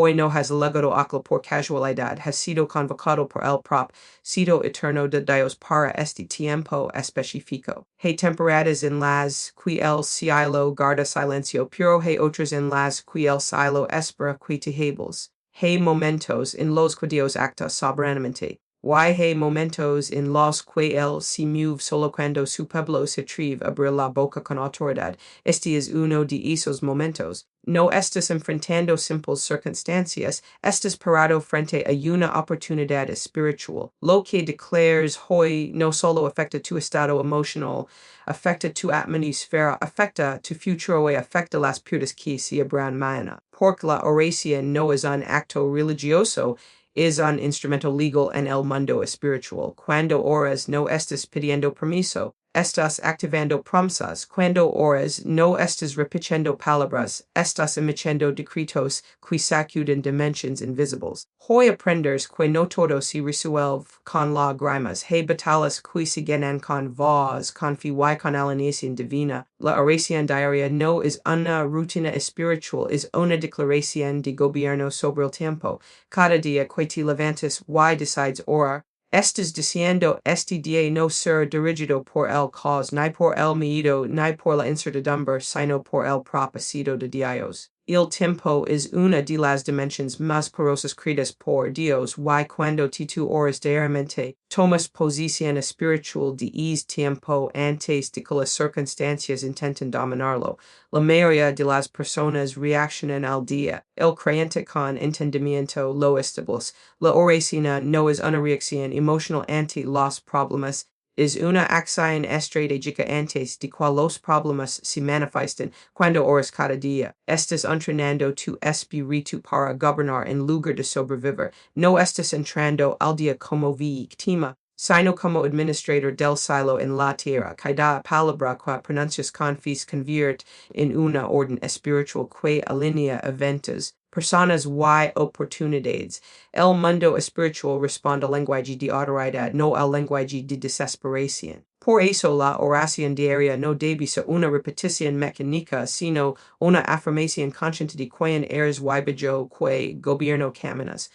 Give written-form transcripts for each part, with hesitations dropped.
Hoy no has llegado aclo por casualidad, has sido convocado por el propósito eterno de Dios para este tiempo específico. Hay temporadas en las que el cielo guarda silencio, pero hay otras en las que el cielo espera que te hables. Hay momentos en los que Dios acta soberanamente. Hay momentos en los que él se mueve solo cuando su pueblo se atreve a abrir la boca con autoridad. Este es uno de esos momentos. No estás enfrentando simples circunstancias, estás parado frente a una oportunidad espiritual. Lo que declares hoy no solo afecta tu estado emocional, afecta tu atmósfera, afecta tu futuro y afecta las puertas que se abran mañana. Porque la oración no es un acto religioso, es un instrumento legal en el mundo espiritual. Cuando oras no estás pidiendo permiso, estás activando promesas. Cuando oras no estás repitiendo palabras, estás emitiendo decretos que sacuden dimensions invisibles. Hoy aprendes que no todo se resuelve con lágrimas. Hay batallas que se ganan con voz, con fe y con alineación divina. La oración diaria no es una rutina espiritual, es una declaración de gobierno sobre el tiempo. Cada día que te levantas y decides orar, estás diciendo este día no será dirigido por el caos, ni por el miedo, ni por la incertidumbre, sino por el propósito de Dios. El tiempo es una de las dimensiones más poderosas creadas por Dios y cuando tú oras diariamente, tomas posición espiritual de ese tiempo antes de que las circunstancias intenten dominarlo. La mayoría de las personas reaccionan al día. El creyente con entendimiento lo establece. La oración no es una reacción emocional ante los problemas, es una acción estratégica antes de que los problemas se manifiesten. Cuando oras cada día, estás entrenando tu espíritu para gobernar en lugar de sobrevivir. No estás entrando al día como víctima, sino como administrador del cielo en la tierra. Cada palabra que pronuncias con fe se convierte en una orden espiritual que alinea eventos, personas y oportunidades. El mundo espiritual responde al lenguaje de autoridad, no al lenguaje de desesperación. Por eso la oración diaria no debe ser una repetición mecánica, sino una afirmación consciente de quién eres y bajo qué gobierno caminas.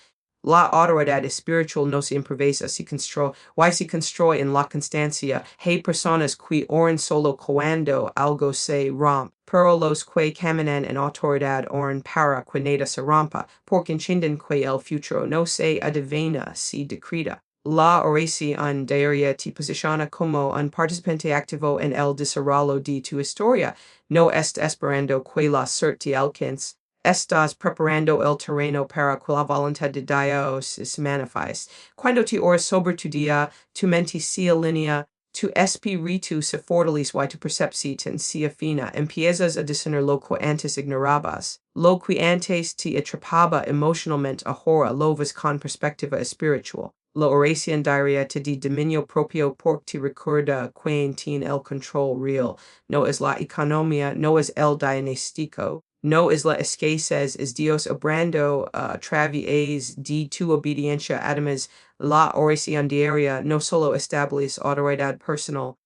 La autoridad espiritual no se improvisa, se construye en la constancia. Hay personas que oran solo cuando algo se rompe, pero los que caminan en autoridad oran para que nada se rompa, porque entienden que el futuro no se adivina, se decreta. La oración diaria te posiciona como un participante activo en el desarrollo de tu historia. No estás esperando que la suerte te alcance. Estás preparando el terreno para que la voluntad de Dios se manifieste. Cuando te oras sobre tu día, tu mente se alinea, tu espíritu se fortalece y tu percepción se afina. Empiezas a discernir lo que antes ignorabas. Lo que antes te atrapaba emocionalmente ahora lo ves con perspectiva espiritual. La oración diaria te da dominio propio porque te recuerda quién tiene el control real. No es la economía, no es el diagnóstico. No es la escasez, es Dios obrando a través de tu obediencia. Además, la oración diaria no solo establece autoridad personal,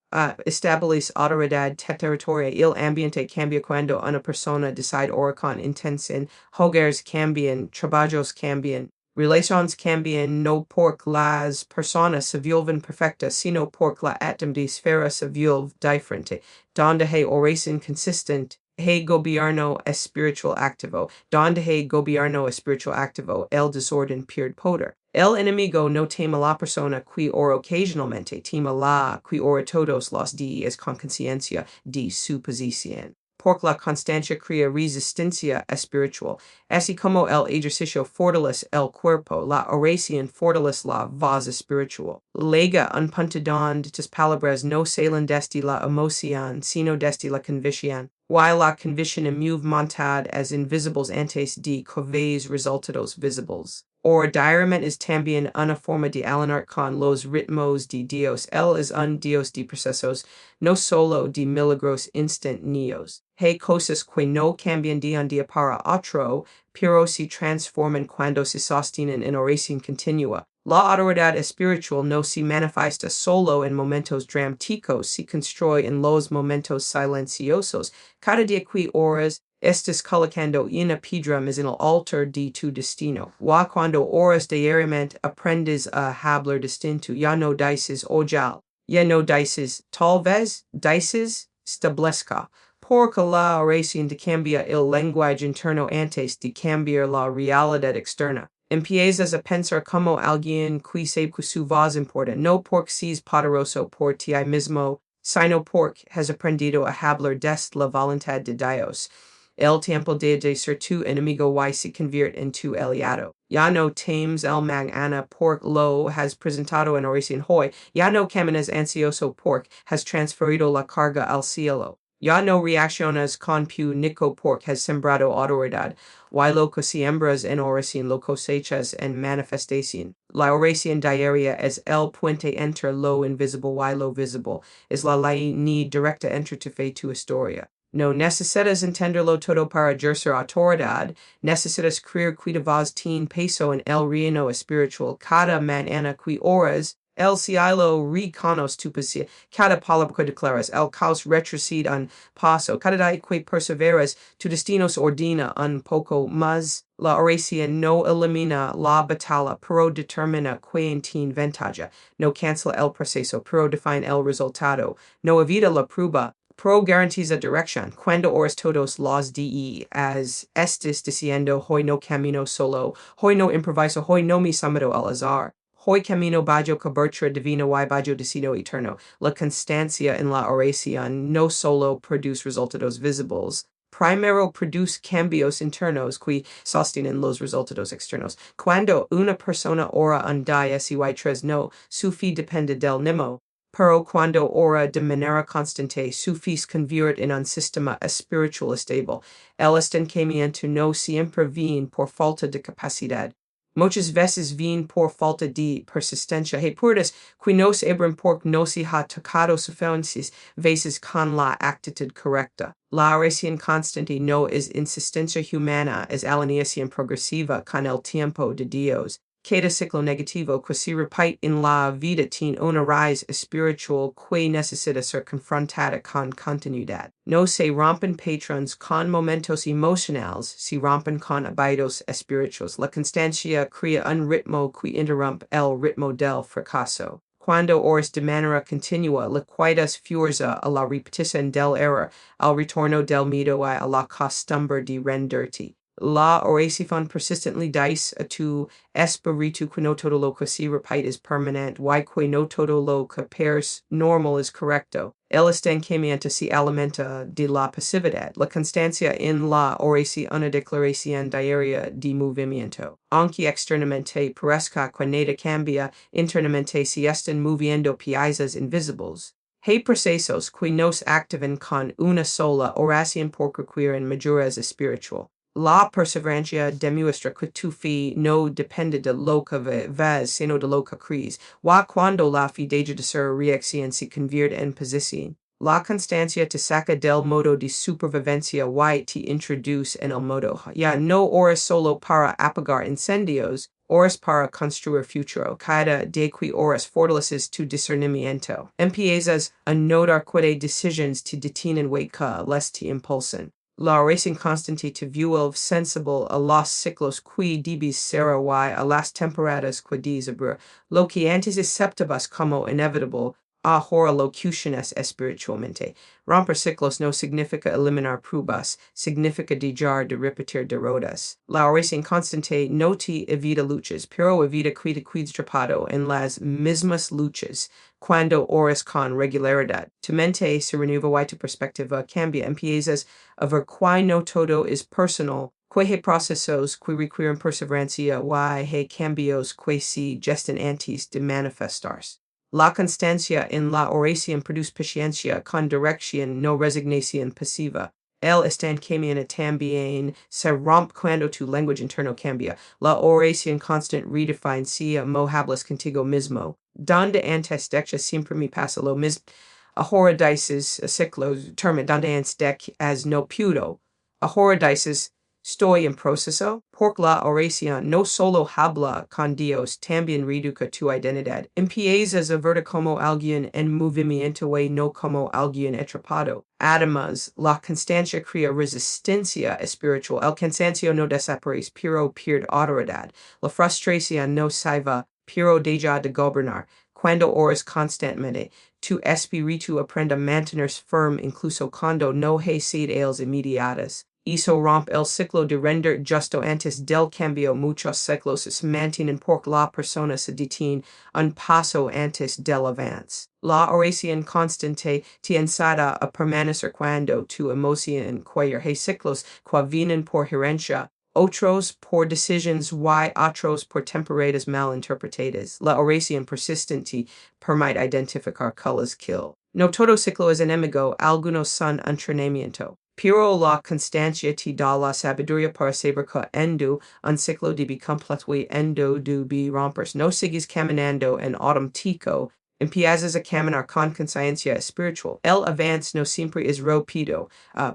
establece autoridad territorial. El ambiente cambia cuando una persona decide orar con intención. Hogares cambian, trabajos cambian. Relaciones cambian no porque las personas se vuelven perfectas, sino porque la atmósfera se vuelve diferente. Donde hay oración consistente, hay gobierno espiritual activo. Donde hay gobierno espiritual activo, el desorden pierde poder. El enemigo no teme la persona que ora ocasionalmente, teme la que ora todos los días con conciencia de su posición. Porque la constancia crea resistencia espiritual. Así como el ejercicio fortalece el cuerpo, la oración fortalece la voz espiritual. Lega un punto donde tus palabras no salen desde la emoción, sino desde la convicción. While la convicción mueve montad as invisibles antes de que veas resultados visibles. Or diariamente es también una forma de alinear con los ritmos de Dios. Él es un Dios de procesos, no solo de milagros instantáneos. Hay cosas que no cambian de un día para otro, pero se transforman cuando se sostienen en oración continua. La autoridad espiritual no se manifiesta solo en momentos dramáticos, se construye en los momentos silenciosos. Cada día que oras, Estes colocando in pedra is el altar de tu destino. Cuando oras diariamente aprendes a hablar distinto, ya no dices ojal, ya no dices talvez, dices establezca. Porque la oración de cambia el lenguaje interno antes de cambiar la realidad externa. Empiezas a pensar como alguien que sabe que su voz importa, no porque seas poderoso por ti mismo, sino porque has aprendido a hablar des la voluntad de Dios. El tiempo de ser tu enemigo y se convierte en tu aliado. Ya no temes el mañana porque lo has presentado en oración hoy. Ya no caminas ansioso porque has transferido la carga al cielo. Ya no reaccionas con nico porque has sembrado autoridad. Y lo que siembras en oración lo cosechas en manifestación. La oración diaria es el puente entre lo invisible y lo visible. Es la línea directa entre tu fe y tu historia. No necesitas entenderlo todo para ejercer autoridad. Necesitas creer que vos ten peso en el reino espiritual. Cada mañana que oras, el cielo reconoce tu paciencia. Cada palabra que declaras, el caos retrocede un paso. Cada día que perseveras, tu destino se ordena un poco más. La oración no elimina la batalla, pero determina quién tiene ventaja. No cancela el proceso, pero define el resultado. No evita la prueba, pro garantiza dirección. Cuando oras todos los días, estás diciendo, hoy no camino solo, hoy no improviso, hoy no me someto al azar. Hoy camino bajo cobertura divina y bajo destino eterno. La constancia en la oración no solo produce resultados visibles, primero produce cambios internos que sostienen los resultados externos. Cuando una persona ora un día y tres no, su fe depende del mismo. Pero cuando ora de manera constante, su fe se convierte en un sistema espiritual estable. El estancamiento no siempre viene por falta de capacidad. Muchas veces viene por falta de persistencia. Hay puertas que no se abren porque no se ha tocado suficientes veces con la actitud correcta. La oración constante no es insistencia humana, es alineación progresiva con el tiempo de Dios. Cada ciclo negativo que se repite en la vida tiene una raíz espiritual que necesita ser confrontada con continuidad. No se rompen patrones con momentos emocionales, se rompen con hábitos espirituales. La constancia crea un ritmo que interrumpe el ritmo del fracaso. Cuando oras de manera continua, liquidas fuerza a la repetición del error, al retorno del miedo y a la costumbre de renderte. La oración persistently dice a tu espíritu que no todo lo que se repite es permanente, y que no todo lo que parece normal es correcto. El estancamiento se alimenta de la pasividad. La constancia en la oración una declaración diaria de movimiento. Aunque externamente parezca que nada cambia, internamente se están moviendo piezas invisibles. Hay procesos que nos activan con una sola oración por requieren maduras espiritual. La perseverancia demuestra que tu fe no depende de lo que ves, sino de lo que crees. Y cuando la fe deja de ser reacción se convierte en posición. La constancia te saca del modo de supervivencia y te introduce en el modo. Ya no oras solo para apagar incendios, oras para construir futuro. Cada día que oras fortaleces tu discernimiento. Empiezas a notar que decisiones te detienen y que les te impulsan. La oración constante te vuelve sensible a los ciclos que debes ser y a las temporadas que debes abrir. Lo que antes aceptabas como inevitable, ahora lo cuestionas espiritualmente. Romper ciclos no significa eliminar pruebas, significa dejar de repetir derrotas. La oración constante no te evita luchas, pero evita que te quedes atrapado en las mismas luchas. Cuando oras con regularidad, tu mente se renueva y tu perspectiva cambia. Empiezas a ver que no todo es personal, que hay procesos que requieren perseverancia y hay cambios que se gestan antes de manifestarse. La constancia en la oración produce paciencia con dirección, no resignación pasiva. El estancamiento también se rompe cuando tu lenguaje interno cambia. La oración constante redefine si hablas contigo mismo. Donde antes de siempre me pasa lo mismo. Ahora dices ciclos termina donde antes as no pudo. Ahora dices Estoy en proceso, por la oración no solo habla con Dios, también reeduca tu identidad. Empiezas a ver como alguien en movimiento y no como alguien atrapado. Además, la constancia crea resistencia espiritual. El cansancio no desaparece, pero pierde autoridad. La frustración no se va, pero deja de gobernar. Cuando oras constantemente, tu espíritu aprende a mantenerse firme incluso cuando no hay señales inmediatas. Eso rompe el ciclo de render justo antes del cambio. Muchos ciclos se mantienen porque la persona se detiene un paso antes del avance. La oración constante te enseña a permanecer cuando tu emoción cuellar. Hay ciclos que vienen por herencia, otros por decisiones y otros por temporadas mal interpretadas. La oración persistente permite identificar cuáles kill. No todo ciclo es enemigo, algunos son entrenamiento. Pero la constancia te da la sabiduría para saber que endo un ciclo debe completo y endo debe romperse. No sigues caminando en automático. Empiezas a caminar con conciencia espiritual. El avance no siempre es rápido,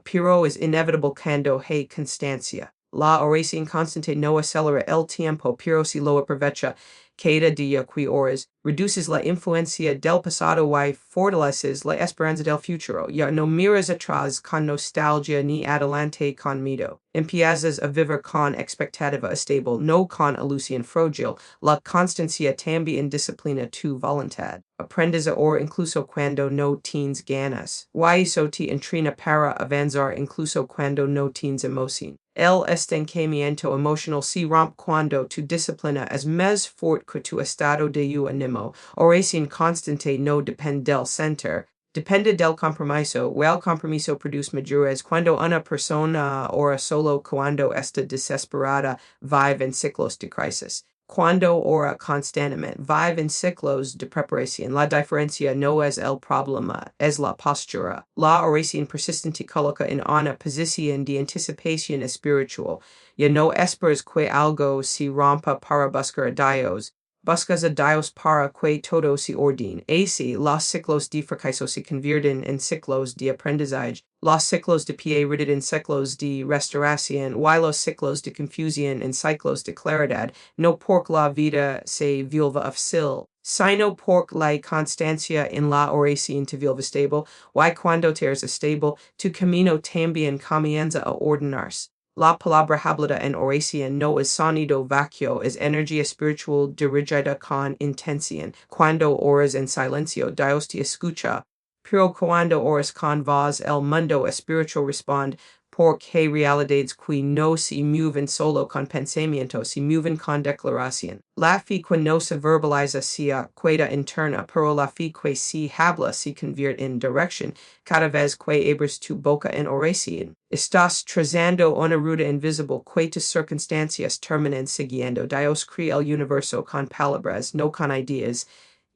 pero es inevitable cuando hay constancia. La oración constante no acelera el tiempo, pero si lo aprovecha cada día que oras, reduces la influencia del pasado y fortaleces la esperanza del futuro. Ya no miras atrás con nostalgia ni adelante con miedo. Empiezas a vivir con expectativa estable, no con ilusión frágil. La constancia también disciplina tu voluntad. Aprendes a orar incluso cuando no tienes ganas. Y eso te entrena para avanzar incluso cuando no tienes emoción. El estancamiento emocional se rompe cuando tu disciplina es más fuerte que tu estado de ánimo. Oración constante no depende del center, depende del compromiso. El compromiso produce madurez. Cuando una persona ora solo cuando está desesperada, vive en ciclos de crisis. Cuando ora constantemente, vive en ciclos de preparación. La diferencia no es el problema, es la postura. La oración persistente coloca en una posición de anticipación espiritual. Ya no esperas que algo se rompa para buscar a Dios. Buscas a Dios para que todo se ordene. Así, los ciclos de fracaso se convierten en ciclos de aprendizaje. Los ciclos de pie en ciclos de restauración, y los ciclos de confusión en ciclos de claridad, no porque la vida se vuelva fácil, sino porque la constancia en la oración te vuelve estable, y cuando te eres estable, tu camino también comienza a ordenarse. La palabra hablada en oración no es sonido vacío, es energía espiritual dirigida con intención. Cuando oras en silencio, Dios te escucha. Pero cuando oras con voz, el mundo espiritual responde, porque realidades que no se mueven solo con pensamiento, se mueven con declaración. La fe que no se verbaliza se queda interna, pero la fe que se habla se convierte en dirección. Cada vez que abres tu boca en oración, estás trazando una ruta invisible que tus circunstancias terminan siguiendo. Dios crea el universo con palabras, no con ideas,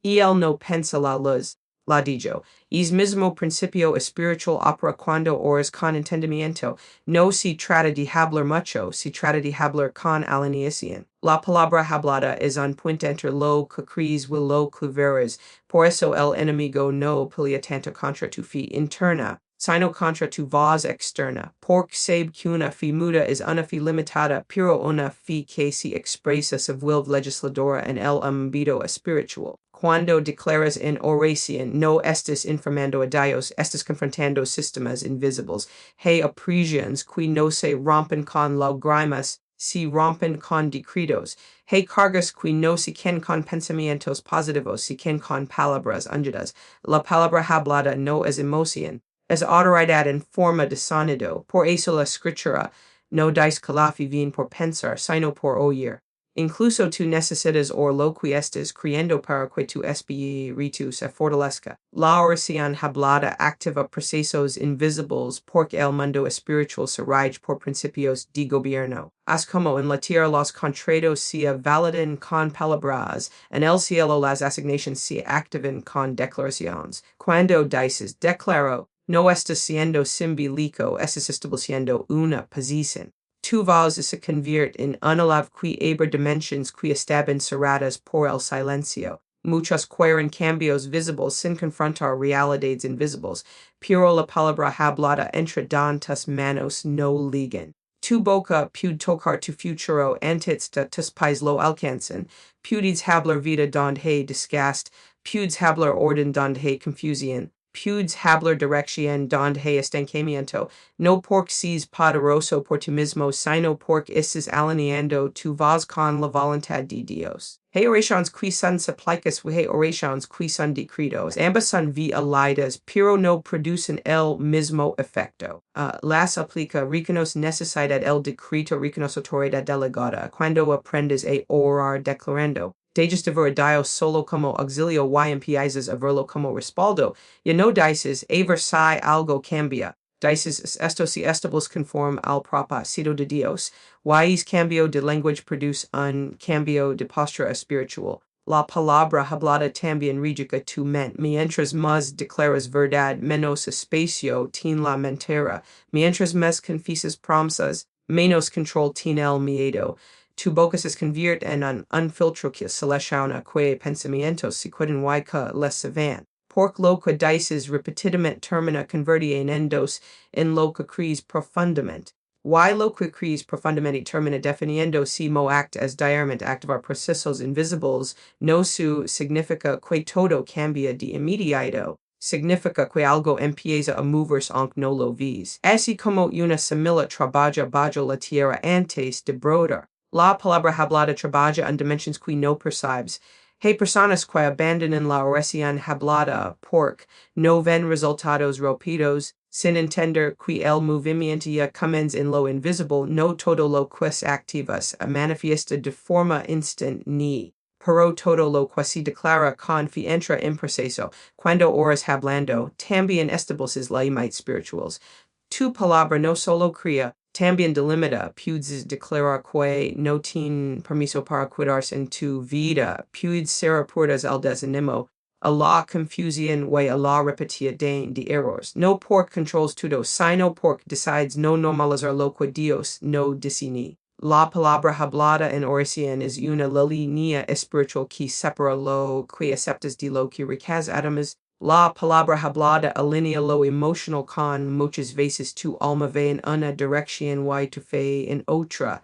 y él no pensa la luz. La dijo. Es mismo principio espiritual opera cuando oras con entendimiento. No se trata de hablar mucho, se trata de hablar con alineación. La palabra hablada es un puente entre lo que crees y lo que verás. Por eso el enemigo no pelea tanto contra tu fe interna, sino contra tu voz externa. Porque sabe que una fe muda es una fe limitada, pero una fe que se expresa se vuelve legisladora en el ámbito espiritual. Cuando declaras en oración, no estás informando a Dios, estás confrontando sistemas invisibles. Hay opresiones que no se rompen con lágrimas, se rompen con decretos. Hay cargas que no se quitan con pensamientos positivos, se quitan con palabras ungidas. La palabra hablada no es emoción, es autoridad en forma de sonido. Por eso la escritura no dice que la fe viene por pensar, sino por oír. Incluso tu necesitas or lo que estés creyendo para que tu espíritu se fortalezca. La oración hablada activa procesos invisibles porque el mundo espiritual se rige por principios de gobierno. Haz como en la tierra los contratos se validan con palabras, en el cielo las asignaciones se activan con declaraciones. Cuando dices declaro, no estás siendo simbólico, estás estableciendo una posición. Tu voz se convierte en una love que abre dimensiones que estaban cerradas por el silencio. Muchos quieren cambios visibles sin confrontar realidades invisibles, pero la palabra hablada entre tantas manos no ligan. Tu boca pud tocar tu futuro antes de tus pais lo alcancen, pudids hablar vida donde he disgast, puds hablar orden donde he confusión, puds hablar dirección donde he estancamiento, no porque seas poderoso por ti mismo, sino porque estás alineando tu voz con la voluntad de Dios. He oraciones qui son suplicas he oraciones qui son decretos. Ambas son válidas, pero no producen el mismo efecto. Las aplica reconoce necesidad el decreto reconoce autoridad delegada. Cuando aprendes a orar declarando. Dejas de ver a Dios solo como auxilio y empiezas a verlo como respaldo. Y no dices, a ver si algo cambia. Dices esto si estamos conforme al propósito de Dios. Y cambio de lenguaje produce un cambio de postura espiritual. La palabra hablada también reduce tu mente. Mientras más declaras verdad, menos espacio tiene la mentira. Mientras más confiesas promesas, menos control tiene el miedo. Tu boca se convierte en un filtro que selecciona que pensamientos se pueden y que les van. Porque lo que dices repetidamente termina convirtiéndose en lo que crees profundamente. Y lo que crees profundamente termina definiendo si mo act as diariamente activar procesos invisibles, no su significa que todo cambia de inmediato. Significa que algo empieza a moverse aunque no lo ves. Así como una semilla trabaja bajo la tierra antes de brotar. La palabra hablada trabaja en dimensiones que no percibes. Hay personas que abandonan la oración hablada porque no ven resultados rápidos, sin entender que el movimiento ya comienza en lo invisible, no todo lo que se activa se manifiesta de forma instantánea. Pero todo lo que se declara entra en proceso. Cuando oras hablando, también estableces límites espirituales. Tu palabra no solo crea, también delimita, puedes declarar que no tiene permiso para cuidarse en tu vida, puedes ser puertas al desánimo, a la confusión y a la repetición de errores. No porque controls todo, sino porque decides no normalizar lo que Dios no diseñó. La palabra hablada en oración es una línea espiritual que separa lo que aceptas de lo que rechazas. La palabra hablada alinea lo emocional con muchas veces tu alma ve en una dirección y tu fe en otra.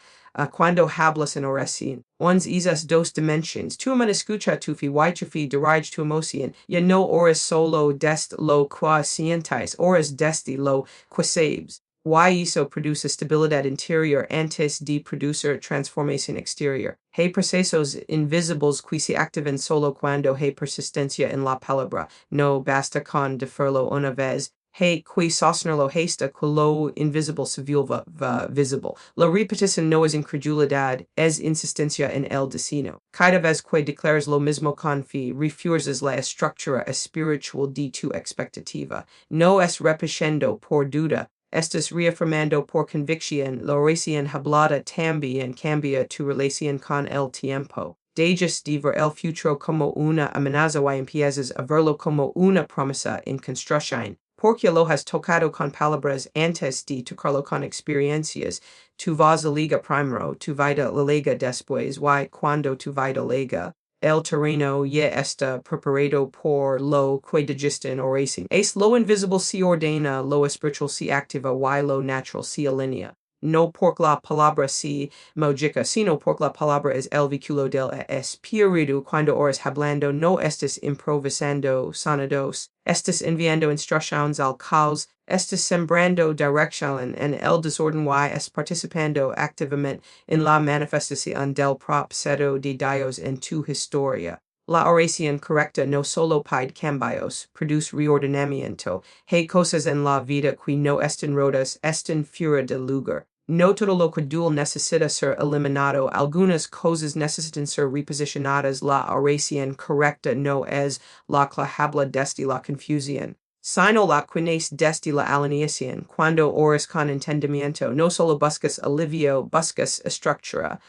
Cuando hablas en oración, ones esas dos dimensiones, tu man escucha tu fe y tu fe dirige tu emoción. Ya no oras solo desde lo que sientes, oras desde lo que sabes. Y eso produce estabilidad interior antes de producir transformación exterior. Hay procesos invisibles que se activan solo cuando hay persistencia en la palabra. No basta con decirlo una vez. Hay que sostenerlo hasta que lo invisible se vuelva visible. La repetición no es incredulidad, es insistencia en el destino. Cada vez que declaras lo mismo con fe, refuerzas la estructura espiritual de tu expectativa. No es repitiendo por duda. Estás reafirmando por convicción. La oración hablada también cambia tu relación con el tiempo. Dejas de ver el futuro como una amenaza y empiezas a verlo como una promesa en construcción. Porque lo has tocado con palabras antes de tocarlo con experiencias. Tu voz liga primero, tu vida la liga después, y cuando tu vida liga. El terreno ya está preparado por lo que dijiste en oración. Es lo invisible se ordena, lo espiritual se activa y lo natural se alinea. No porque la palabra se modifica, sino porque la palabra es el vehículo del espíritu. Cuando oras hablando, no estás improvisando sonidos, estás enviando instrucciones al caos, estás sembrando dirección en el desorden y es participando activamente en la manifestación del propósito de Dios en tu historia. La oración correcta no solo pide cambios, produce reordenamiento. Hay cosas en la vida que no están rotas, están fuera de lugar. No todo lo que dual necesita ser eliminado. Algunas cosas necesitan ser reposicionadas. La oración correcta no es la que habla desde la confusión, sino la que nace desde la alineación. Cuando oras con entendimiento, no solo buscas alivio, buscas estructura.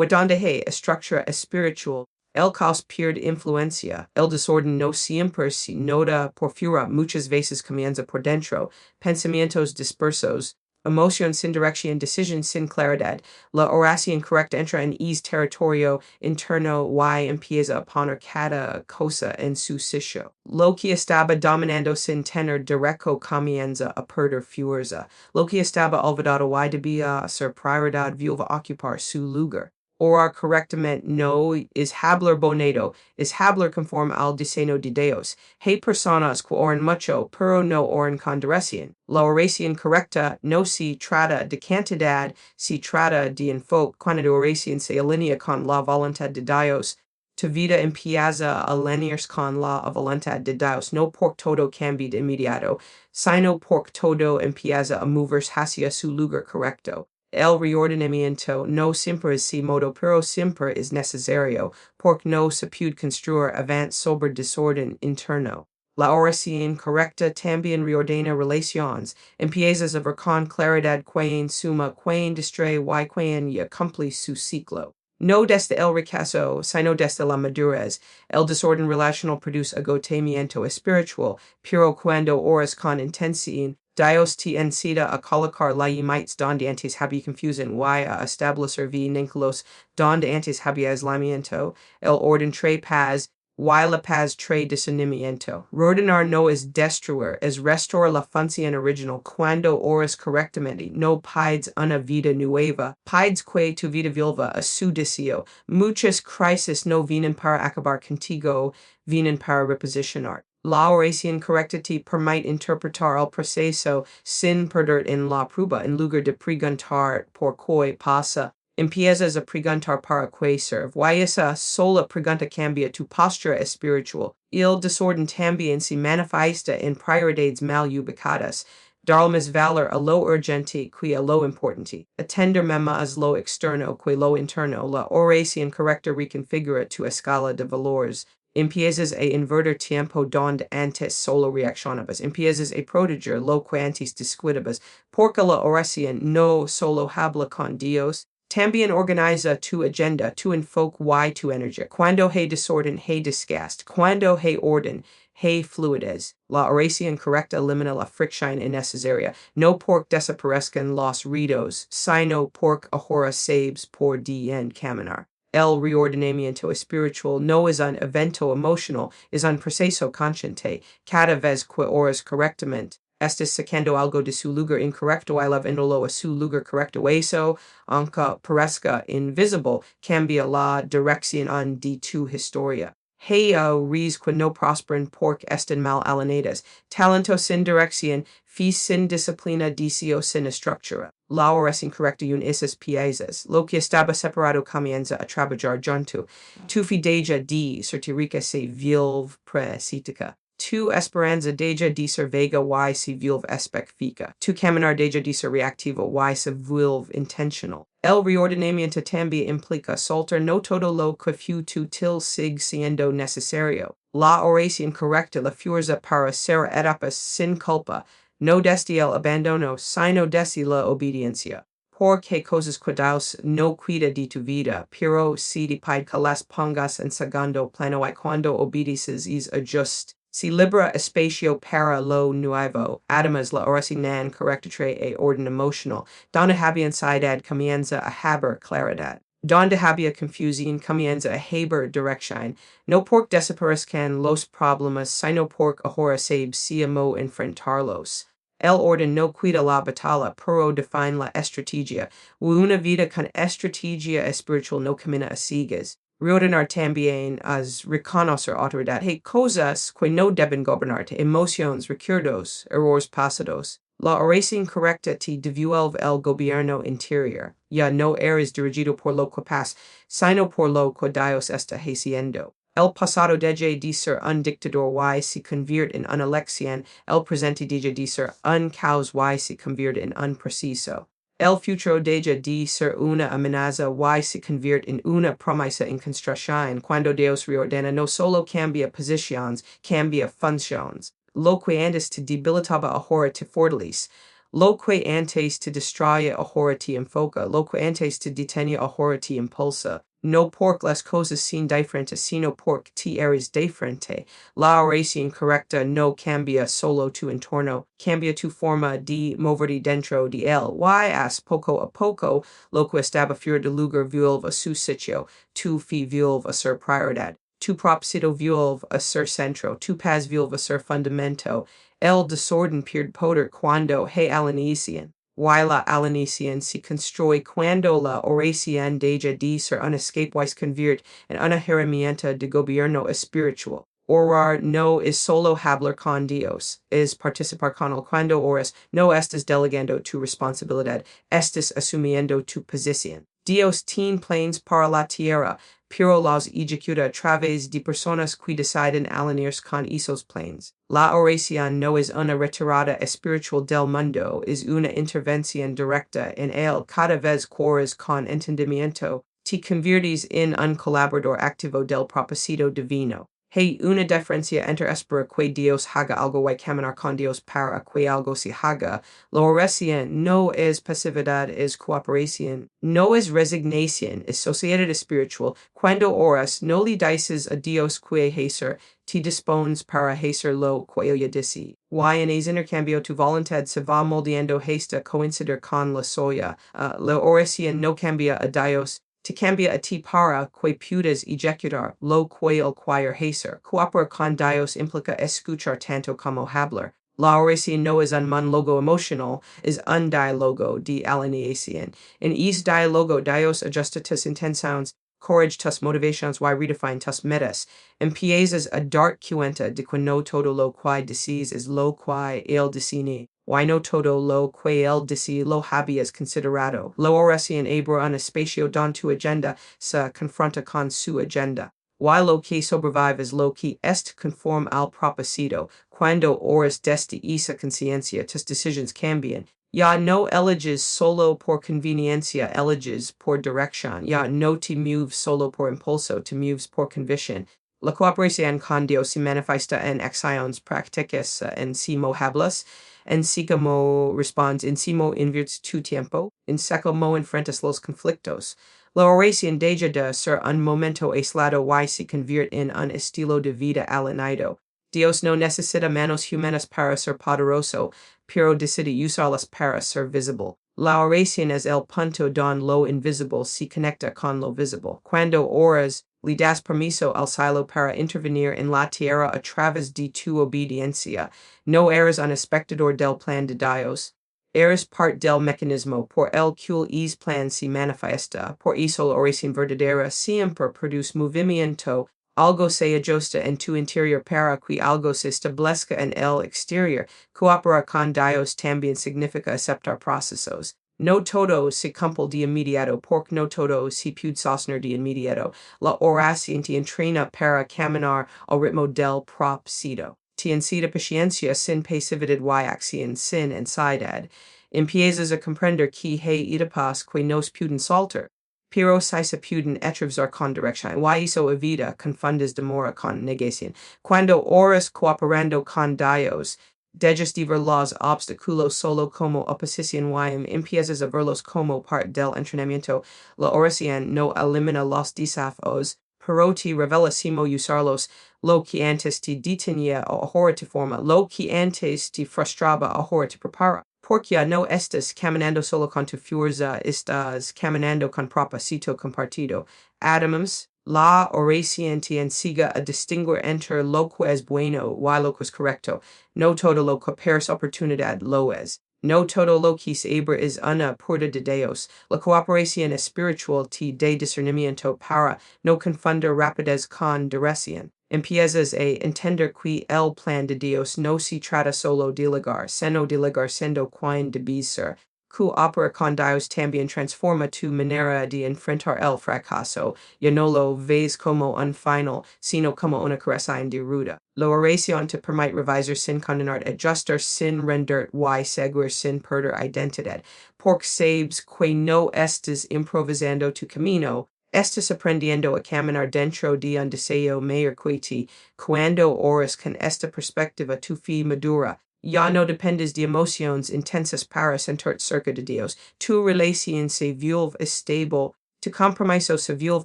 Donde hay estructura espiritual, el caos pierde influencia. El desorden no siempre se nota por fuera, muchas veces comienza por dentro. Pensamientos dispersos. emoción sin dirección, decision sin claridad. La oración correcta entra en es territorio interno y empieza a poner cada cosa en su sitio. Lo que estaba dominando sin tener directo comienza a perder fuerza. Lo que estaba olvidado y debía ser prioridad vuelve a ocupar su lugar. Orar correctamente no es hablar bonito, es hablar conforme al diseño de Dios. Hay personas que oran mucho, pero no oran con dirección. La oración correcta no se trata de cantidad, se trata de enfoque. Cuando la oración se alinea con la voluntad de Dios, tu vida empieza a alinearse con la voluntad de Dios, no porque todo cambie de inmediato, sino porque todo empieza a moverse hacia su lugar correcto. El reordenamiento no siempre es sin modo, pero siempre es necesario, porque no se puede construir avance sobre desorden interno. La oración correcta también reordena relaciones. Empiezas a ver con claridad quien suma, quien distrae y quien ya cumple su ciclo. No desde el rechazo, sino desde la madurez. El desorden relacional produce agotamiento espiritual, pero cuando oras con intención, Dios te incita a colocar la límites donde antes había confusión y a establecer vínculos donde antes había aislamiento. El orden trae paz y la paz trae discernimiento. Reordenar no es destruir, es restaurar la función original. Cuando oras correctamente, no pides una vida nueva, pides que tu vida vuelva a su deseo. Muchas crisis no vienen para acabar contigo, vienen para reposicionar. La oración correcta te permite interpretar el proceso sin perder en la prueba. En lugar de preguntar por qué pasa, empiezas a preguntar para qué serve. Y esa sola pregunta cambia tu postura espiritual. El desorden también se manifiesta en prioridades mal ubicadas. Dar más valor a lo urgente que a lo importante. Atender más a lo externo que lo interno. La oración correcta reconfigura tu escala de valores. Empiezas a invertir tiempo donde antes solo reaccionabas. Empiezas a proteger lo que antes descuidabas. Porque la oración no solo habla con Dios, también organiza tu agenda, tu enfoque y tu energía. Cuando hay desorden, hay desgaste. Cuando hay orden, hay fluidez. La oración correcta elimina la fricción innecesaria. No porque desaparezcan los ruidos, sino porque ahora sabes por dónde caminar. El reordenamiento espiritual no es un evento emocional, es un proceso consciente. Cada vez que oras correctamente, estás sacando algo de su lugar incorrecto y llevándolo a su lugar correcto. Eso, aunque parezca invisible, cambia la dirección de tu historia. Hay ris que no prosperan porque están mal alineadas. Talento sin dirección, fe sin disciplina, deseo sin estructura. La oración correcta en esas piezas. Lo que estaba separado comienza a trabajar junto. Tu fe deja de certifica se vuelve precítica. Tu esperanza deja de ser vaga y se vuelve específica. Tu caminar deja de ser reactivo y se vuelve intentional. El reordenamiento también implica soltar no todo lo que fue útil sigue siendo necesario. La oración correcta la fuerza para ser etapas sin culpa, no desde el abandono, sino desde la obediencia. Porque cosas que Dios no cuida de tu vida, pero si te pide que las pongas en segundo plano y cuando obedeces es ajust. Si libera espacio para lo nuevo. Además, la oración correcta trae orden emocional. Donde había ansiedad comienza a haber claridad. Donde había confusión comienza a haber dirección. No porque desaparezcan los problemas, sino porque ahora sabemos enfrentarlos. El orden no cuida la batalla, pero define la estrategia. Una vida con estrategia espiritual no camina a ciegas. Reordenar también es reconocer autoridad. Hay cosas que no deben gobernarte, emociones, recuerdos, errores pasados. La oración correcta te devuelve el gobierno interior. Ya no eres dirigido por lo que pasa, sino por lo que Dios está haciendo. El pasado deja de ser un dictador y se convierte en una elección. El presente deja de ser un caos y se convierte en un proceso. El futuro deja de ser una amenaza y se convierte en una promesa en construcción. Cuando Dios reordena, no solo cambia posiciones, cambia funciones. Lo que antes te debilitaba ahora te fortalece. Lo que antes te distraía ahora te enfoca. Lo que antes te detenía ahora te impulsa. no pork las cosas sin diferente, sino pork ti eres diferente. La oración correcta no cambia solo tu entorno, cambia tu forma de moverte dentro de él. As poco a poco, lo que estaba fuera de lugar vuelve a su sitio, tu fe vuelve a ser prioridad. Tu propósito vuelve a ser centro, tu paz vuelve a ser fundamento. El desorden pierde poder cuando al inicio. La alanición se construye cuando la oración deja de ser un escape se convierte en una herramienta de gobierno espiritual. Orar no es solo hablar con Dios, es participar con él. Cuando oras, no estás delegando tu responsabilidad, estás asumiendo tu posición. Dios tiene planes para la tierra, pero los ejecuta a través de personas que deciden alinearse con esos planes. La oración no es una retirada espiritual del mundo, es una intervención directa en él. Cada vez que oras con entendimiento, te conviertes en un colaborador activo del propósito divino. Hay una diferencia entre esperar que Dios haga algo y caminar con Dios para que algo se haga. La oración no es pasividad, es cooperación. No es resignación, es sociedad espiritual. Cuando oras, no le dices a Dios que hacer, te dispones para hacer lo que ella dice. En ese intercambio tu voluntad se va moldeando hasta coincidir con la suya. La oración no cambia a Dios, te cambia a ti para que puedas ejecutar lo que el choir hacer. Cooperar con Dios implica escuchar tanto como hablar. La oración no es un monologo emocional, es un diálogo de alineación. En ese diálogo Dios ajusta tus intenciones, corrige tus motivations y redefine tus metas. Empiezas a dar cuenta de que no todo lo que dices es lo que él diseñó. No todo lo que él dice lo habías considerado. La oración abre un espacio donde tu agenda se confronta con su agenda. Lo que sobrevive es lo que est conforme al propósito. Cuando oras desde esa conciencia, tus decisiones cambian. Ya no eliges solo por conveniencia, eliges por dirección. Ya no te mueves solo por impulso, te mueves por convicción. La cooperación con Dios se manifiesta en acciones prácticas en sí movibles, en sí como respondes, en sí mo inviertes tu tiempo, en sí como enfrentas los conflictos. La oración deja de ser un momento aislado y se convierte en un estilo de vida alineado. Dios no necesita manos humanas para ser poderoso, pero decide usarlas para ser visible. La oración es el punto donde lo invisible se conecta con lo visible. Cuando oras, le das permiso al cielo para intervenir en la tierra a través de tu obediencia. No eres un espectador del plan de Dios. Eres parte del mecanismo por el que ese plan se manifiesta. Por eso la oración verdadera siempre produce movimiento. Algo se ajusta en tu interior para que algo se establezca en el exterior. Cooperar con Dios también significa aceptar procesos. No todo se cumple de inmediato, porque no todo se puede sostener de inmediato. La oración te entrena para caminar al ritmo del propósito. Te enseña paciencia sin pasividad y acción sin ansiedad. Empiezas a comprender que hay etapas que nos pueden saltar. Pero si se pueden atravesar con dirección. Eso evita confundes demora con negación. Cuando oras cooperando con Dios, dejas de ver los obstáculos solo como oposición y empiezas a verlos como parte del entrenamiento. La oración no elimina los desafíos, pero te revela cómo usarlos. Lo que antes te detenía ahora te forma. Lo que antes te frustraba ahora te prepara. Porque no estás caminando solo con tu fuerza, estás caminando con propósito compartido. Adams, la oración te enseña a distinguir entre lo que es bueno y lo que es correcto. No todo lo que parece oportunidad lo es. No todo lo que se abre es una puerta de Dios. La cooperación espiritual te da discernimiento para no confundir rapidez con dirección. Empiezas a entender que el plan de Dios no se trata solo de ligar, sino de ligar siendo quien debes ser. Cooperar con Dios también transforma tu manera de enfrentar el fracaso. Ya no lo ves como un final, sino como una corrección de ruta. La oración te permite revisar sin condenar, ajustar sin render y seguir sin perder identidad. Porque sabes que no estás improvisando tu camino, estás aprendiendo a caminar dentro de un deseo mayor que ti. Cuando oras con esta perspectiva tu fe madura. Ya no dependes de emociones intensas para sentirte cerca de Dios. Tu relación se vuelve estable, To compromiso se vuelve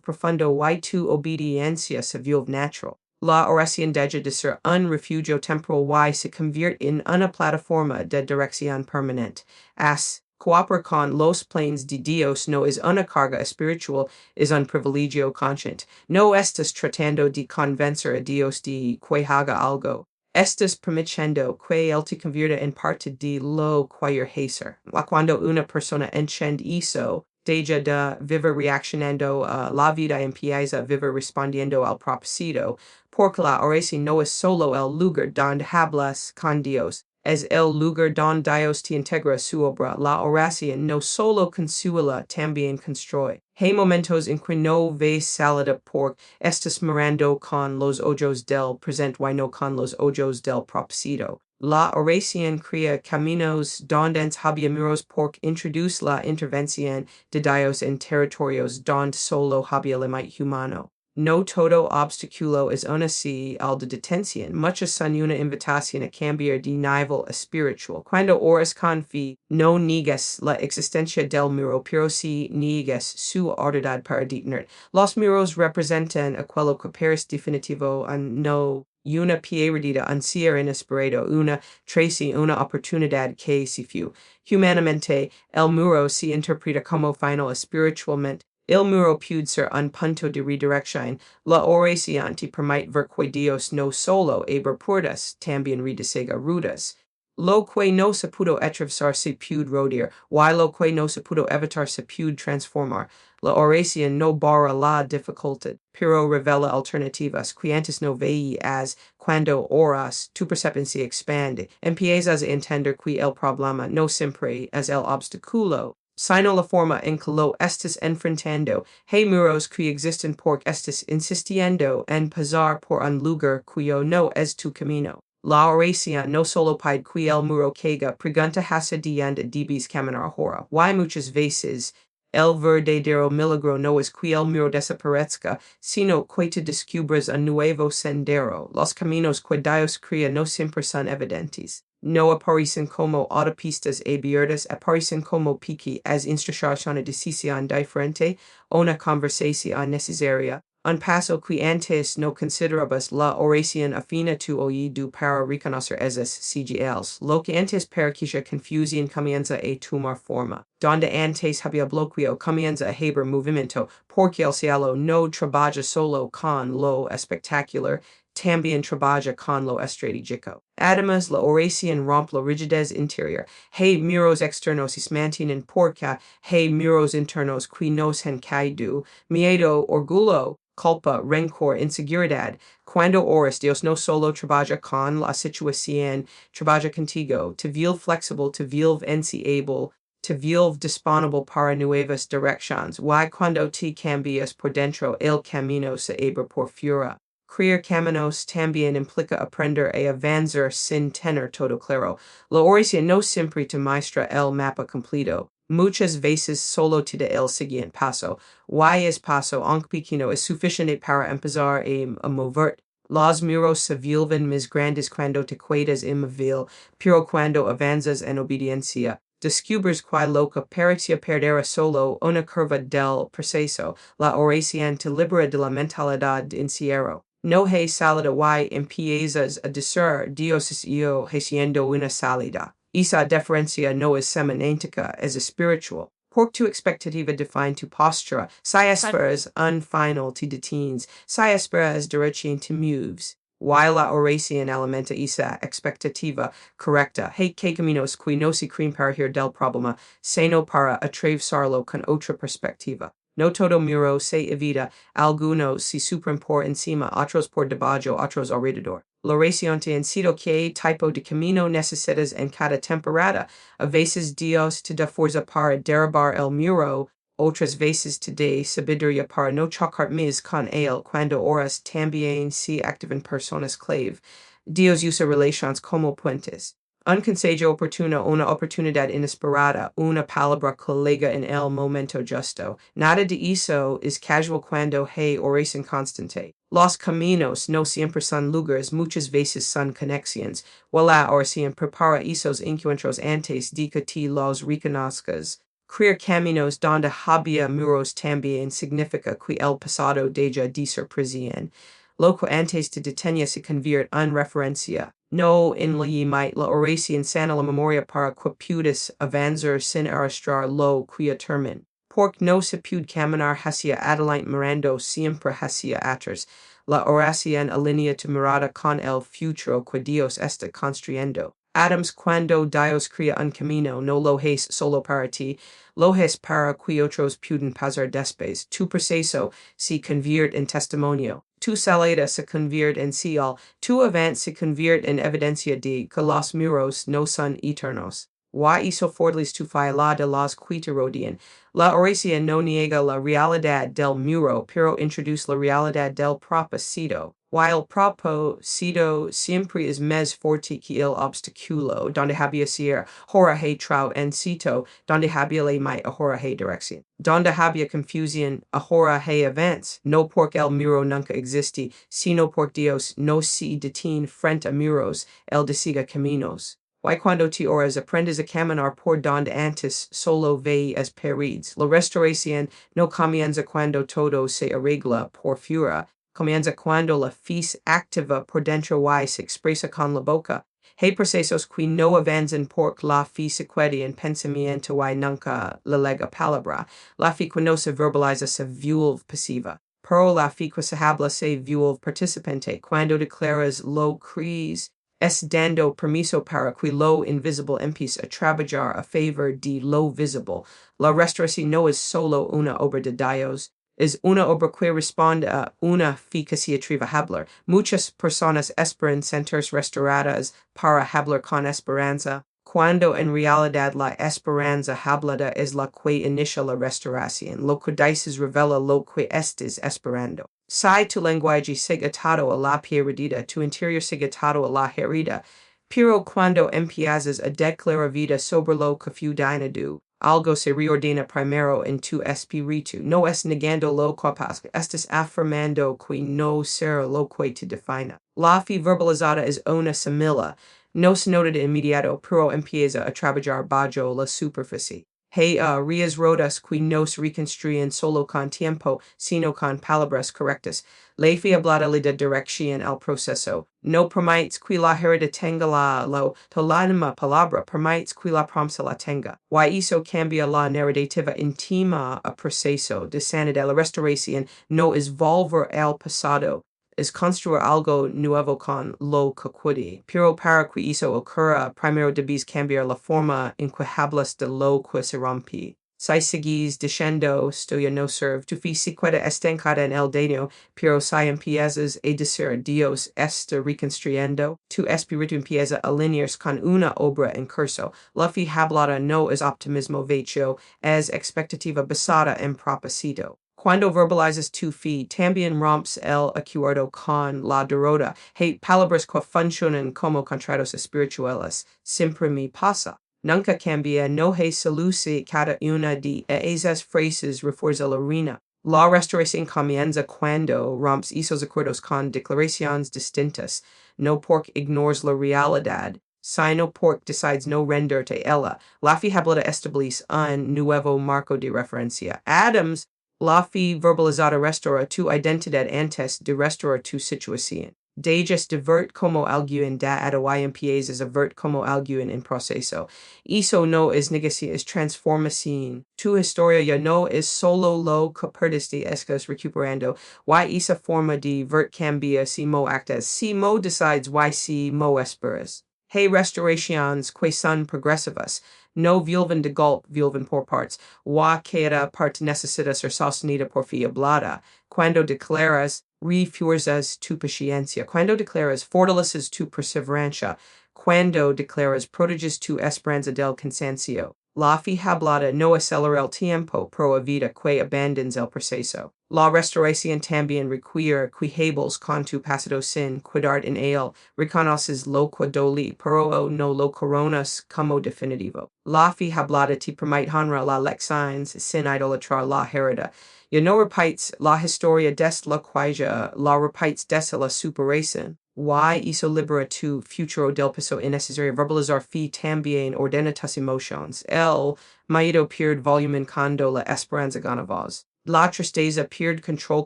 profundo y tu obediencia se vuelve natural. La oración deja de ser un refugio temporal y se convierte en una plataforma de dirección permanente. As cooperar con los planes de Dios no es una carga espiritual, es un privilegio consciente. No estás tratando de convencer a Dios de que haga algo. Estás permitiendo que él te convierta en parte de lo que hacer. Cuando una persona entiende eso, deja de vivir reaccionando a la vida y empieza a vivir respondiendo al propósito, porque la oración no es solo el lugar donde hablas con Dios, es el lugar donde Dios te integra su obra. La oración no solo consuela, también construye. Hay momentos en que no ves salida porque estás mirando con los ojos del presente y no con los ojos del propósito. La oración crea caminos donde habemos porque introduce la intervención de Dios en territorios donde solo había el limite humano. No todo obstáculo es una señal de detención. Muchas son una invitación a cambiar de nivel espiritual. Cuando oras con fe, no niegas la existencia del muro, pero si niegas su autoridad para detener. Los muros representan aquello que parece definitivo, no una pérdida, un cierre inesperado, una tracy, una oportunidad que se fue. Humanamente, el muro se interpreta como final espiritualmente. El muro puede ser un punto de redirección. La oración te permite ver que Dios no solo abre puertas, también redesega rutas. Lo que no se pudo atravesar se puede rodear, y lo que no se pudo evitar se puede transformar. La oración no borra la dificultad, pero revela alternativas que antes no veías. Cuando oras, tu percepción se expande. Empiezas a entender que el problema no siempre es el obstáculo, sino la forma en que lo estás enfrentando. Hay muros que existen porque estás insistiendo en pasar por un lugar cuyo no es tu camino. La oración no solo pide que el muro caiga, pregunta hacia donde debes caminar ahora. Y muchas veces el verdadero milagro no es que el muro desaparezca, sino que te descubres un nuevo sendero. Los caminos que Dios crea no siempre son evidentes. No aparecen como autopistas abiertas, aparecen como pequeñas instrucciones de decisión diferente, una conversación necesaria. Un paso que antes no considerabas. La oración afina tu oído para reconocer esas señales. Lo que antes parecía confusión comienza a tomar forma. Donde antes había bloqueo comienza a haber movimiento, porque el cielo no trabaja solo con lo espectacular, también trabaja con lo estratégico. Además, la oración rompe la rigidez interior. Hay muros externos se mantienen porque hay muros internos que nos han caído. Miedo, orgullo, culpa, rencor, inseguridad. Cuando oras, Dios no solo trabaja con la situación, trabaja contigo. Te vuelve flexible, te vuelve enseñable, te vuelve disponible para nuevas direcciones. Y cuando te cambias por dentro, el camino se abre por fuera. Crear caminos también implica aprender a avanzar sin tener todo claro. La oración no siempre te muestra el mapa completo. Muchas veces solo te da el siguiente paso. Y ese paso, aunque pequeño, es suficiente para empezar a mover. Los muros se vuelven más grandes cuando te quedas inmóvil, pero cuando avanzas en obediencia, descubres que lo que parecía perder solo una curva del proceso. La oración te libera de la mentalidad de encierro. No hay salida y empiezas a decir Dios es yo haciendo una salida. Esa diferencia no es semántica, es espiritual. Porque tu expectativa define tu postura. Si esperas un final te detienes. Si esperas dirección te mueves. Y la oración alimenta esa expectativa correcta. Hay que caminos que no se creen para ir del problema, sino para atravesarlo con otra perspectiva. No todo muro se evita, algunos se superan por encima, otros por debajo, otros alrededor. La oración te enseña qué tipo de camino necesitas en cada temporada. A veces Dios te da fuerza para derribar el muro, otras veces te da sabiduría para no chocar más con él. Cuando oras también se activan personas clave. Dios usa relaciones como puentes. Un consejo oportuno, una oportunidad inesperada, una palabra colega en el momento justo. Nada de eso es casual cuando hay oración constante. Los caminos no siempre son lugares, muchas veces son conexiones. La oración prepara esos encuentros antes de que te los reconozcas. Creer caminos donde había muros también significa que el pasado deja de ser prisión. Lo que antes de detener se convierte en referencia. No en la oración sana la memoria para que puedas avanzar sin arrastrar lo que termina. Porque no se puede caminar hacia adelante mirando siempre hacia atrás. La oración alinea tu mirada con el futuro que Dios está construyendo. Adams cuando Dios crea un camino, no lo es solo para ti, lo es para que otros puedan pasar después. Tu proceso se convierte en testimonio. Tu salida se convierte en señal. Tu avance se convierte en evidencia de que los muros no son eternos. Y hizo fortalecer tu la de los que te rodean. La oración no niega la realidad del muro, pero introduce la realidad del propósito. While propósito siempre es más fuerte que el obstáculo, donde había ser, ahora hay trauncito, donde había la mai, ahora hay dirección. Donde había confusión, ahora hay avance, no porque el muro nunca existe, sino porque Dios no se detiene frente a muros, él desiga caminos. Y cuando te oras aprendes a caminar por donde antes solo veías paredes. La restauración no comienza cuando todo se arregla por fuera, comienza cuando la fe se activa por dentro y se expresa con la boca. Hay procesos que no avanzan porque la fe se queda en pensamiento y nunca la lega palabra. La fe que no se verbaliza se vuelve pasiva. Pero la fe que se habla se vuelve participante. Cuando declaras lo crees, es dando permiso para que lo invisible empiece a trabajar a favor de lo visible. La restauración no es solo una obra de Dios, es una obra que responde a una fe que se atreve a hablar. Muchas personas esperan sentirse restauradas para hablar con esperanza, cuando en realidad la esperanza hablada es la que inicia la restauración. Lo que dices revela lo que estés esperando. Si tu lenguaje sigue atado a la perdida, tu interior sigue atado a la herida. Pero cuando empiezas a declarar vida sobre lo que fue dañado, algo se reordena primero en tu espíritu. No es negando lo capaz, estás afirmando que no será lo que te defina. La fe verbalizada es una semilla. No se nota de inmediato, pero empieza a trabajar bajo la superficie. Hay rías rotas que no se reconstruyen solo con tiempo, sino con palabras correctas. La fe hablada le da dirección al proceso. No permites que la herida tenga la misma palabra, permites que la promesa la tenga. Y eso cambia la narrativa íntima a proceso de sanidad. La restauración no es volver al pasado, es construir algo nuevo con lo que quede. Pero para que eso ocurra, primero debes cambiar la forma en que hablas de lo que se rompe. Si sigues diciendo, estoy no serve, tu fe se queda estancada en el daño, pero si empiezas a decir, Dios está reconstruyendo, tu espíritu empieza a alinearse con una obra en curso. La fe hablada no es optimismo vacío, es expectativa basada en propósito. Cuando verbalizas tu fe, también rompes el acuerdo con la derrota. Hay palabras que funcionan como contratos espirituales. Siempre me pasa. Nunca cambia, no hay solución cada una de esas frases refuerza la reina. La restauración comienza cuando rompes esos acuerdos con declaraciones distintas, no porque ignores la realidad, sino porque decides no renderte a ella. La fe hablada establece un nuevo marco de referencia. Adams, la fe verbalizada restaura tu identidad antes de restaurar tu situación. Dejas de verte como alguien dado y empiezas a verte como alguien en proceso. Eso no es negocio, es transformación. Tu historia ya no es solo lo que perdiste, estás recuperando. Y esa forma de verte cambia si mo actas. Si mo decides y si mo esperas. Hay restauraciones que son progresivas. No vuelven de golpe, vuelven por partes. Cada parte necesita ser sostenida por fe hablada. Cuando declaras, refuerzas tu paciencia. Cuando declaras, fortaleces tu perseverancia. Cuando declaras, proteges tu esperanza del cansancio. La fe hablada no acelera el tiempo, pero evita que abandones el proceso. La restauración también requiere que hables con tu pasado sin cuidar en él. Reconoces lo que dolí, pero no lo coronas como definitivo. La fe hablada te permite honrar las lecciones sin idolatrar la herida. Ya no repites la historia des la cuya la repites des la superación. Y hizo libera tu futuro del peso innecesario verbalizar fi también ordena tus emotions. El miedo pierde volumen cuando la esperanza gana voz. La tristeza pierde control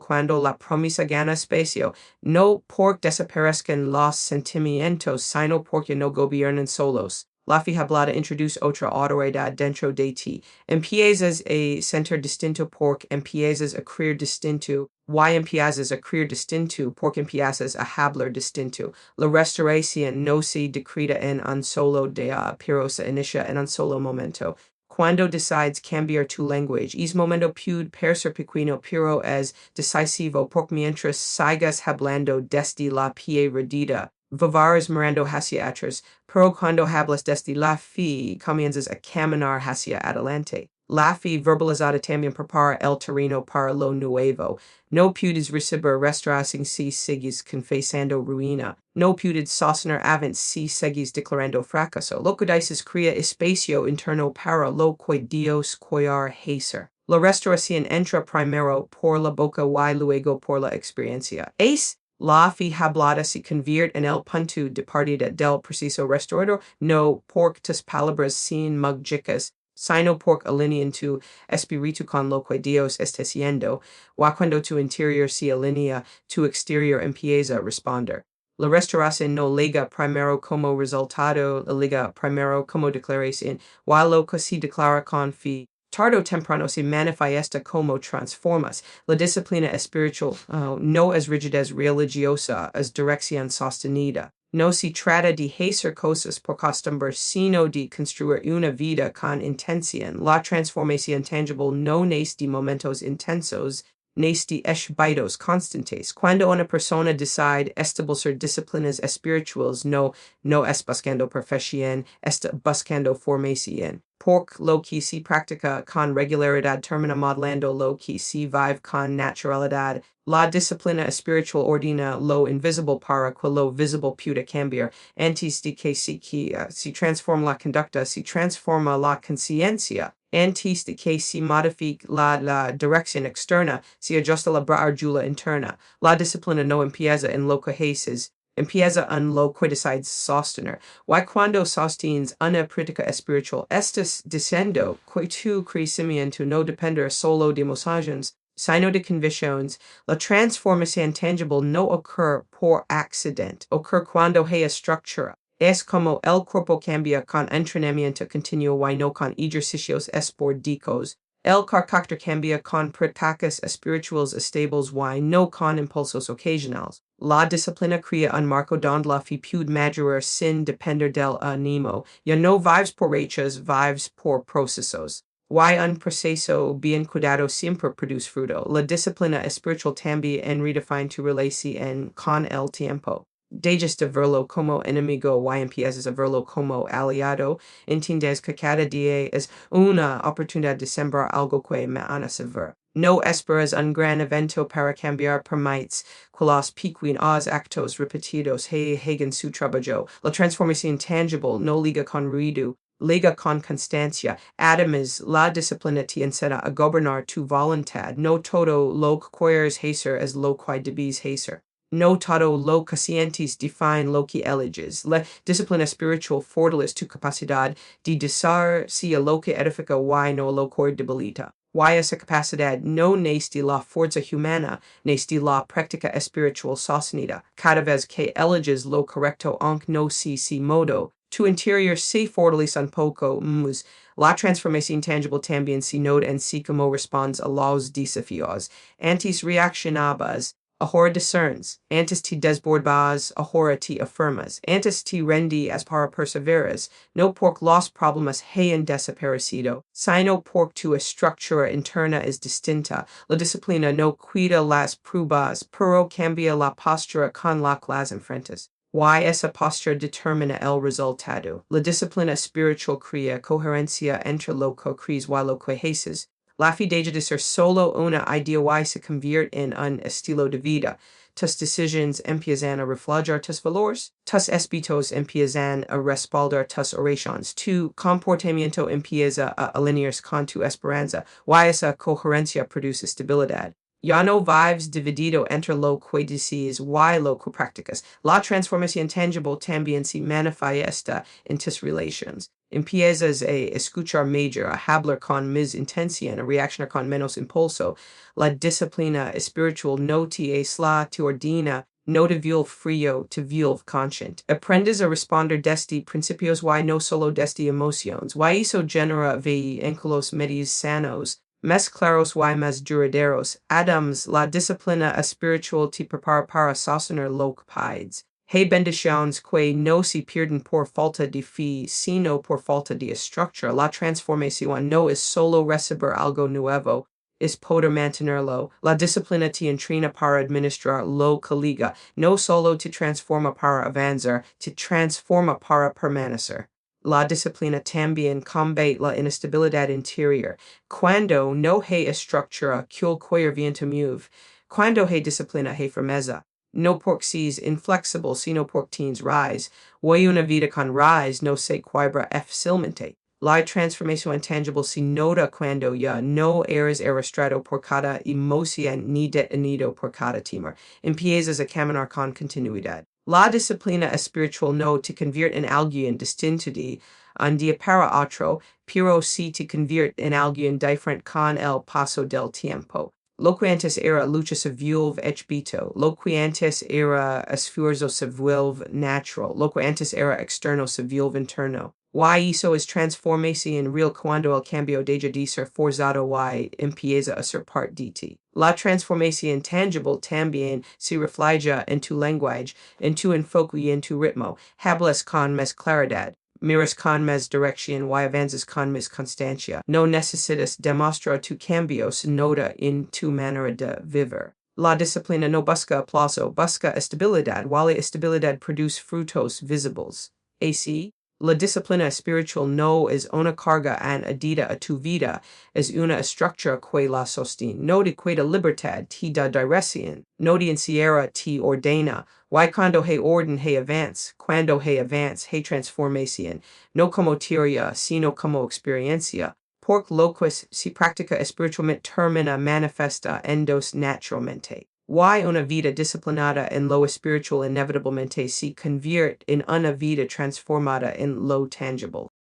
cuando la promesa gana espacio. No porque desaparezcan los sentimientos, sino porque no gobiernan solos. La fija hablada introduce otra autoridad dentro de ti. Empiezas a sentir distinto porque empiezas a creer distinto. Y empiezas a creer distinto porque empiezas a hablar distinto. La restauración no se decreta en un solo día, pero se inicia en un solo momento. Cuando decides cambiar tu lenguaje, es momento puede parecer pequeño, pero es decisivo porque mientras sigas hablando desde la pie redida, vavares mirando hacia atrás, pero cuando hablas desde la fe, comienzas a caminar hacia adelante. La fe verbalizada también prepara el terreno para lo nuevo. No puedes recibir restauración si sigues confesando ruina. No puedes sostener avance si sigues declarando fracaso. Lo que dices crea espacio interno para lo que Dios quiere hacer. La restauración entra primero por la boca y luego por la experiencia. Es la fe hablada se convierte en el punto de partida del proceso restaurador, no porque tus palabras sean mágicas, sino porque alinean tu espíritu con lo que Dios está haciendo, o cuando tu interior se alinea, tu exterior empieza a responder. La restauración no llega primero como resultado, la liga primero como declaración, y lo que se declara con fe. Tarde o temprano se manifiesta como transformas. La disciplina espiritual no es rigidez religiosa, es dirección sostenida. No se trata de hacer cosas por costumbre, sino de construir una vida con intención. La transformación tangible no nace de momentos intensos, nace de hábitos constantes. Cuando una persona decide establecer disciplinas espirituales, no es buscando perfección, está buscando formación. Porque lo que se practica con regularidad termina modelando lo que se vive con naturalidad. La disciplina espiritual ordena lo invisible para que lo visible pueda cambiar. Antes de que se transforme la conducta, se transforma la conciencia. Antes de que se modifique la dirección externa, se ajusta la bravura interna. La disciplina no empieza en lo que haces, empieza en lo que decides sostener. Y cuando sostienes una práctica espiritual, estás diciendo que tu crecimiento no depende solo de emociones, sino de convicciones. La transformación tangible no ocurre por accidente, ocurre cuando hay estructura. Es como el cuerpo cambia con entrenamiento continuo y no con ejercicios esporádicos. El carácter cambia con prácticas espirituales estables y no con impulsos ocasionales. La disciplina crea un marco donde la fe puede madurar sin depender del ánimo. Ya no vives por hechos, vives por procesos. Y un proceso bien cuidado siempre produce fruto. La disciplina espiritual también redefine tu relación con el tiempo. Dejas de verlo como enemigo y empiezas a verlo como aliado. Entiendes que cada día es una oportunidad de sembrar algo que mañana se verá. No esperas un gran evento para cambiar, permites que los pequeños actos repetidos hagan su trabajo. La transformación tangible no liga con ruido, liga con constancia. Además, la disciplina te enseña a gobernar tu voluntad. No todo lo que quieres hacer es lo que debes hacer. No todo lo que sientes define lo que eliges. La disciplina espiritual fortalece tu capacidad de desear si lo que edifica y no lo que debilita. Y esa capacidad no nace de la fuerza humana, nace de la práctica espiritual sostenida. Cada vez que eliges lo correcto, aunque no si modo, tu interior se fortalece un poco más. La transformación tangible también se nota en si como respondes a los desafíos. Antes reaccionabas, ahora discernes. Antes te desbordabas, ahora te afirmas. Antes te rendías para perseveras, no porque los problemas hayan desaparecido, sino porque tu estructura interna es distinta. La disciplina no cuida las pruebas, pero cambia la postura con la que las enfrentas. Y esa postura determina el resultado. La disciplina espiritual crea coherencia entre lo que crees y lo que haces. La fe deja de ser solo una idea y se convierte en un estilo de vida. Tus decisiones empiezan a reflejar tus valores. Tus espíritus empiezan a respaldar tus oraciones. Tu comportamiento empieza a alinearse con tu esperanza. Y esa coherencia produce estabilidad. Ya no vives dividido entre lo que dices y lo que practicas. La transformación tangible también se manifiesta en tus relations. Empiezas a escuchar mejor, a hablar con más intención, a reaccionar con menos impulso. La disciplina espiritual no te aísla, te ordena, no te vuelve frío, te vuelve consciente. Aprendes a responder desde principios y no solo desde emociones. Y eso genera vínculos medios sanos, más claros y más duraderos. Adams, la disciplina espiritual te prepara para sostener lo que pides. Hay bendiciones que no se pierden por falta de fe, sino por falta de estructura. La transformación no es solo recibir algo nuevo, es poder mantenerlo. La disciplina te entrena para administrar lo que liga, no solo te transforma para avanzar, te transforma para permanecer. La disciplina también combate la inestabilidad interior. Cuando no hay estructura, cualquier viento mueve. Cuando hay disciplina, hay firmeza. No porque seas inflexible, sino porque tienes rise. Hoy una vida con rise no se quiebra fácilmente. La transformación intangible se nota cuando ya no eres arrastrado por cada emoción ni detenido por cada temor. Empiezas a caminar con continuidad. La disciplina espiritual no te convierte en alguien distinto de un día para otro, pero sí te convierte en alguien diferente con el paso del tiempo. Lo que antes era lucha se vuelve hábito. Lo que antes era esfuerzo se vuelve natural. Lo que antes era externo se vuelve interno. Y eso es transformación real cuando el cambio deja de ser forzado y empieza a ser parte de ti. La transformación tangible también se refleja en tu lenguaje, en tu enfoque y en tu ritmo. Hablas con más claridad. Miras con más dirección y avanzas con más constancia. No necesitas demostrar tu cambio, se nota en tu manera de vivir. La disciplina no busca aplauso, busca estabilidad, while la estabilidad produce frutos visibles. Así, la disciplina espiritual no es una carga añadida a tu vida, es una estructura que la sostiene. No te quita libertad, te da dirección. No te encierra, te ordena. Y cuando hay orden, hay avance. Cuando hay avance, hay transformación. No como teoría, sino como experiencia. Porque lo que se practica espiritualmente termina manifesta en dos naturalmente. Y una vida disciplinada en lo espiritual inevitablemente se convierte en una vida transformada en lo tangible.